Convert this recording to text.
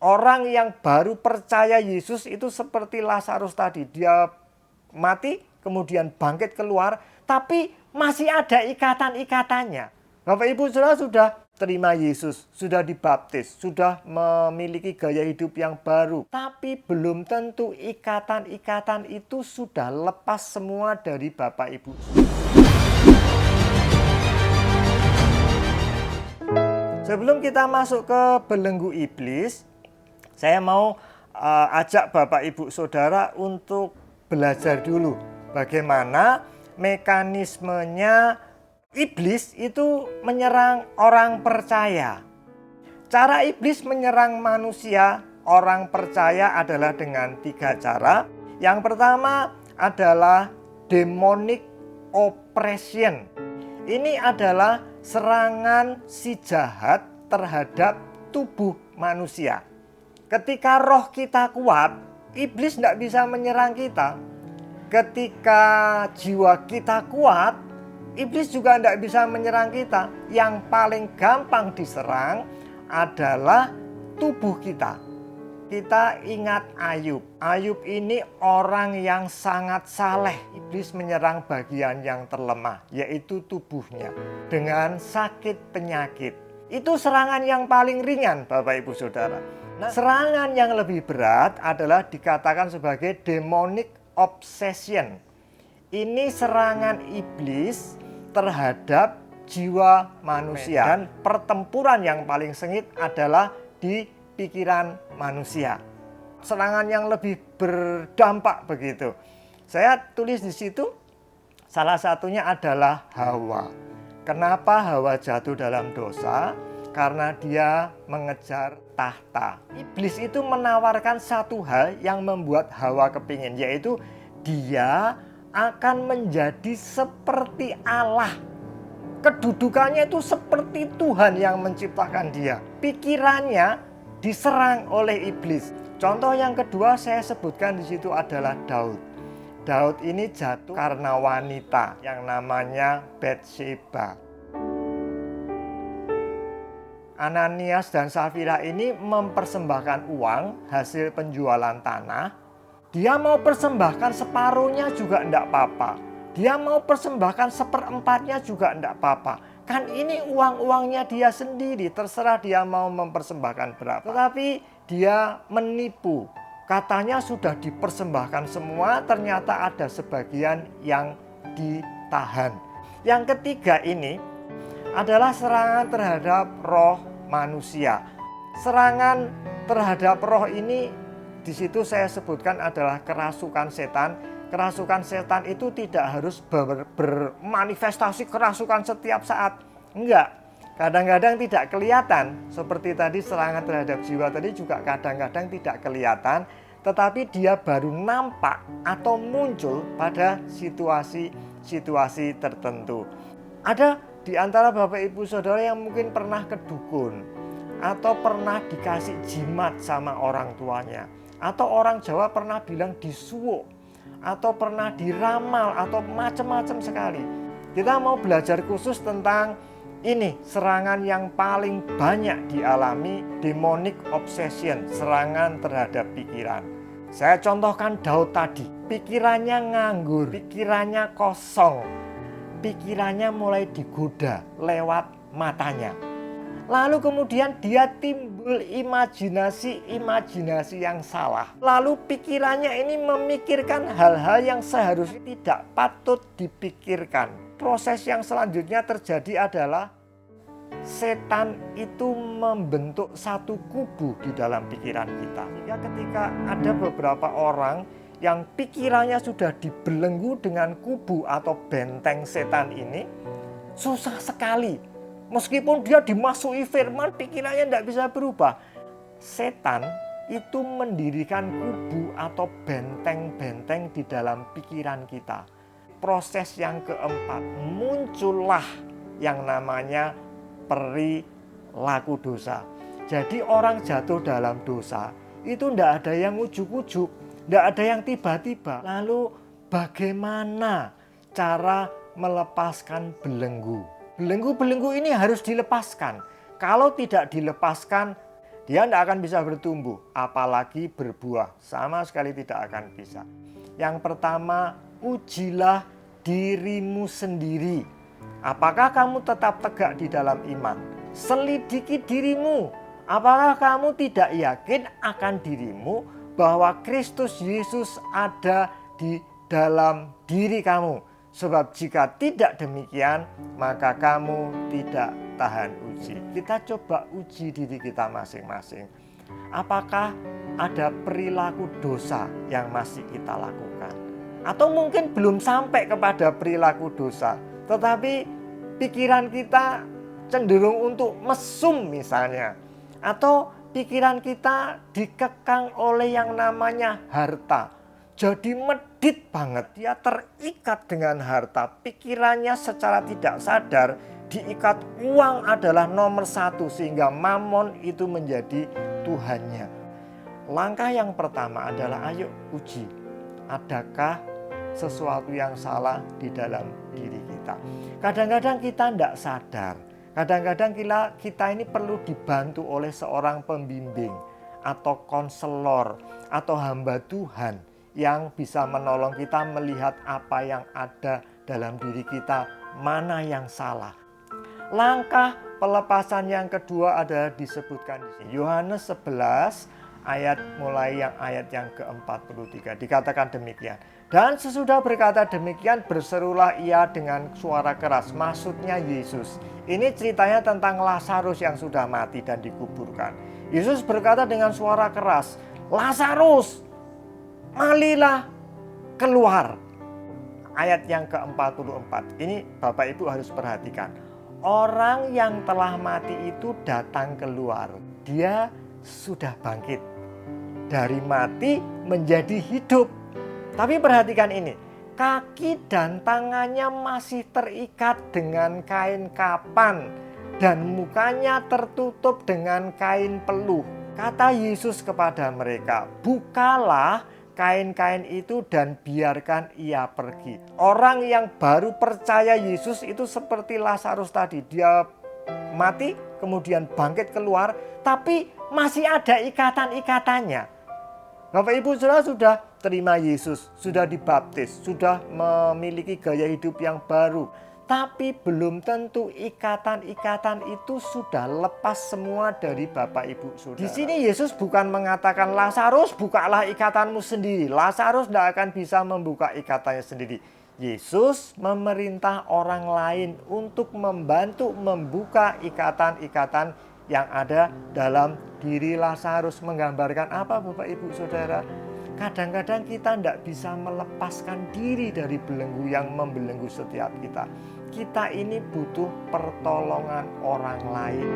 Orang yang baru percaya Yesus itu seperti Lazarus tadi. Dia mati, kemudian bangkit keluar, tapi masih ada ikatan-ikatannya. Bapak Ibu Saudara sudah terima Yesus, sudah dibaptis, sudah memiliki gaya hidup yang baru. Tapi belum tentu ikatan-ikatan itu sudah lepas semua dari Bapak Ibu. Sebelum kita masuk ke belenggu iblis, saya mau ajak Bapak Ibu Saudara untuk belajar dulu bagaimana mekanismenya iblis itu menyerang orang percaya. Cara iblis menyerang manusia, orang percaya adalah dengan 3 cara. Yang pertama adalah demonic oppression. Ini adalah serangan si jahat terhadap tubuh manusia. Ketika roh kita kuat, iblis tidak bisa menyerang kita. Ketika jiwa kita kuat, iblis juga tidak bisa menyerang kita. Yang paling gampang diserang adalah tubuh kita. Kita ingat Ayub. Ayub ini orang yang sangat saleh. Iblis menyerang bagian yang terlemah, yaitu tubuhnya, dengan sakit penyakit. Itu serangan yang paling ringan, Bapak Ibu Saudara. Nah, serangan yang lebih berat adalah dikatakan sebagai demonic obsession. Ini serangan iblis terhadap jiwa manusia. Dan pertempuran yang paling sengit adalah di pikiran manusia. Serangan yang lebih berdampak begitu. Saya tulis di situ, salah satunya adalah Hawa. Kenapa Hawa jatuh dalam dosa? Karena dia mengejar tahta. Iblis itu menawarkan satu hal yang membuat Hawa kepingin, yaitu dia akan menjadi seperti Allah. Kedudukannya itu seperti Tuhan yang menciptakan dia. Pikirannya diserang oleh iblis. Contoh yang kedua saya sebutkan di situ adalah Daud. Daud ini jatuh karena wanita yang namanya Bathsheba. Ananias dan Safira ini mempersembahkan uang hasil penjualan tanah. Dia mau persembahkan separuhnya juga tidak apa-apa. Dia mau persembahkan 1/4-nya juga tidak apa-apa. Kan ini uang-uangnya dia sendiri, terserah dia mau mempersembahkan berapa. Tetapi dia menipu. Katanya sudah dipersembahkan semua, ternyata ada sebagian yang ditahan. Yang ketiga ini adalah serangan terhadap roh manusia. Serangan terhadap roh ini di situ saya sebutkan adalah kerasukan setan. Kerasukan setan itu tidak harus bermanifestasi kerasukan setiap saat. Enggak. Kadang-kadang tidak kelihatan. Seperti tadi serangan terhadap jiwa tadi juga kadang-kadang tidak kelihatan. Tetapi dia baru nampak atau muncul pada situasi-situasi tertentu. Ada di antara Bapak Ibu Saudara yang mungkin pernah ke dukun. Atau pernah dikasih jimat sama orang tuanya. Atau orang Jawa pernah bilang disuwuk. Atau pernah diramal atau macam-macam sekali. Kita mau belajar khusus tentang ini, serangan yang paling banyak dialami, demonic obsession, serangan terhadap pikiran. Saya contohkan Daud tadi, pikirannya nganggur, pikirannya kosong, pikirannya mulai digoda lewat matanya. Lalu kemudian dia timbul imajinasi yang salah. Lalu pikirannya ini memikirkan hal-hal yang seharusnya tidak patut dipikirkan. Proses yang selanjutnya terjadi adalah setan itu membentuk satu kubu di dalam pikiran kita. Sehingga ketika ada beberapa orang yang pikirannya sudah dibelenggu dengan kubu atau benteng setan ini, susah sekali. Meskipun dia dimasuki firman, pikirannya tidak bisa berubah. Setan itu mendirikan kubu atau benteng-benteng di dalam pikiran kita. Proses yang keempat, muncullah yang namanya perilaku dosa. Jadi orang jatuh dalam dosa, itu tidak ada yang ujuk-ujuk, tidak ada yang tiba-tiba. Lalu bagaimana cara melepaskan belenggu? Belenggu-belenggu ini harus dilepaskan. Kalau tidak dilepaskan, dia tidak akan bisa bertumbuh, apalagi berbuah. Sama sekali tidak akan bisa. Yang pertama, ujilah dirimu sendiri. Apakah kamu tetap tegak di dalam iman? Selidiki dirimu. Apakah kamu tidak yakin akan dirimu bahwa Kristus Yesus ada di dalam diri kamu? Sebab jika tidak demikian, maka kamu tidak tahan uji. Kita coba uji diri kita masing-masing. Apakah ada perilaku dosa yang masih kita lakukan? Atau mungkin belum sampai kepada perilaku dosa, tetapi pikiran kita cenderung untuk mesum misalnya. Atau pikiran kita dikekang oleh yang namanya harta. Jadi medit banget, dia terikat dengan harta. Pikirannya secara tidak sadar diikat uang adalah nomor satu, sehingga mamon itu menjadi Tuhannya. Langkah yang pertama adalah ayo uji. Adakah sesuatu yang salah di dalam diri kita? Kadang-kadang kita tidak sadar. Kadang-kadang kita ini perlu dibantu oleh seorang pembimbing atau konselor atau hamba Tuhan yang bisa menolong kita melihat apa yang ada dalam diri kita, mana yang salah. Langkah pelepasan yang kedua adalah disebutkan di sini. Yohanes 11 ayat yang ke-43 dikatakan demikian. Dan sesudah berkata demikian, berserulah ia dengan suara keras. Maksudnya Yesus. Ini ceritanya tentang Lazarus yang sudah mati dan dikuburkan. Yesus berkata dengan suara keras, Lazarus, malilah keluar. Ayat yang ke-44. Ini Bapak Ibu harus perhatikan. Orang yang telah mati itu datang keluar. Dia sudah bangkit. Dari mati menjadi hidup. Tapi perhatikan ini. Kaki dan tangannya masih terikat dengan kain kapan. Dan mukanya tertutup dengan kain peluh. Kata Yesus kepada mereka, bukalah kain-kain itu dan biarkan ia pergi. Orang yang baru percaya Yesus itu seperti Lazarus tadi. Dia mati, kemudian bangkit keluar, tapi masih ada ikatan-ikatannya. Bapak Ibu Saudara sudah terima Yesus, sudah dibaptis, sudah memiliki gaya hidup yang baru. Tapi belum tentu ikatan-ikatan itu sudah lepas semua dari Bapak Ibu Saudara. Di sini Yesus bukan mengatakan Lazarus bukalah ikatanmu sendiri. Lazarus tidak akan bisa membuka ikatannya sendiri. Yesus memerintah orang lain untuk membantu membuka ikatan-ikatan yang ada dalam diri Lazarus. Menggambarkan apa Bapak Ibu Saudara? Kadang-kadang kita tidak bisa melepaskan diri dari belenggu yang membelenggu setiap kita. Kita ini butuh pertolongan orang lain.